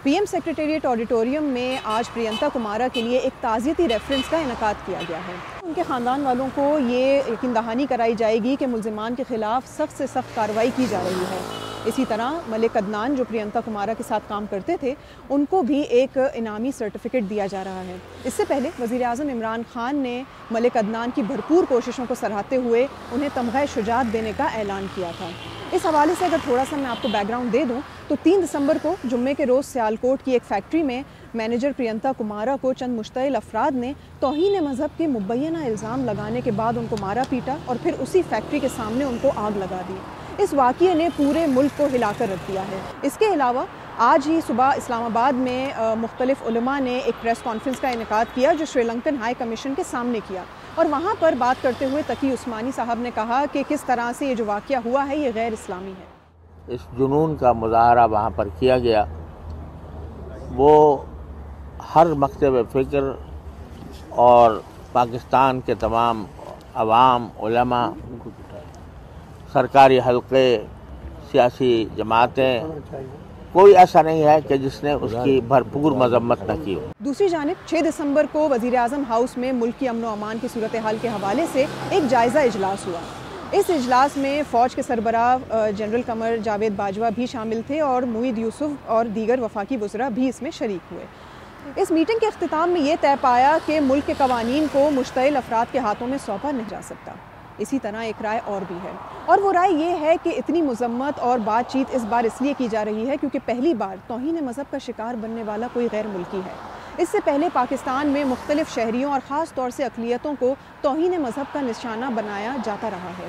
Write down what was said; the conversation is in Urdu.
پی ایم سیکریٹریٹ آڈیٹوریم میں آج پرینکا کمارا کے لیے ایک تعزیتی ریفرنس کا انعقاد کیا گیا ہے۔ ان کے خاندان والوں کو یہ یقین دہانی کرائی جائے گی کہ ملزمان کے خلاف سخت سے سخت کارروائی کی جا رہی ہے۔ اسی طرح ملک عدنان جو پرینکا کمارا کے ساتھ کام کرتے تھے، ان کو بھی ایک انعامی سرٹیفکیٹ دیا جا رہا ہے۔ اس سے پہلے وزیر اعظم عمران خان نے ملک عدنان کی بھرپور کوششوں کو سراہتے ہوئے انہیں تمغہ شجاعت دینے کا اعلان کیا تھا۔ اس حوالے سے اگر تھوڑا سا میں آپ کو بیک گراؤنڈ دے دوں تو 3 دسمبر کو جمعے کے روز سیالکوٹ کی ایک فیکٹری میں مینیجر پرینکا کمارا کو چند مشتعل افراد نے توہین مذہب کے مبینہ الزام لگانے کے بعد ان کو مارا پیٹا اور پھر اسی فیکٹری کے سامنے ان کو آگ لگا دی۔ اس واقعے نے پورے ملک کو ہلا کر رکھ دیا ہے۔ اس کے علاوہ آج ہی صبح اسلام آباد میں مختلف علماء نے ایک پریس کانفرنس کا انعقاد کیا جو سری لنکن ہائی کمیشن کے سامنے کیا، اور وہاں پر بات کرتے ہوئے تقی عثمانی صاحب نے کہا کہ کس طرح سے یہ جو واقعہ ہوا ہے یہ غیر اسلامی ہے۔ اس جنون کا مظاہرہ وہاں پر کیا گیا، وہ ہر مکتب فکر اور پاکستان کے تمام عوام، علماء، سرکاری حلقے، سیاسی جماعتیں، کوئی ایسا نہیں ہے کہ جس نے اس کی بھرپور مذمت نہ کی ہو۔ دوسری جانب 6 دسمبر کو وزیر اعظم ہاؤس میں ملک کی امن و امان کی صورتحال کے حوالے سے ایک جائزہ اجلاس ہوا۔ اس اجلاس میں فوج کے سربراہ جنرل قمر جاوید باجوہ بھی شامل تھے اور معید یوسف اور دیگر وفاقی وزراء بھی اس میں شریک ہوئے۔ اس میٹنگ کے اختتام میں یہ طے پایا کہ ملک کے قوانین کو مشتعل افراد کے ہاتھوں میں سونپا نہیں جا سکتا۔ اسی طرح ایک رائے اور بھی ہے، اور وہ رائے یہ ہے کہ اتنی مذمت اور بات چیت اس بار اس لیے کی جا رہی ہے کیونکہ پہلی بار توہین مذہب کا شکار بننے والا کوئی غیر ملکی ہے۔ اس سے پہلے پاکستان میں مختلف شہریوں اور خاص طور سے اقلیتوں کو توہین مذہب کا نشانہ بنایا جاتا رہا ہے۔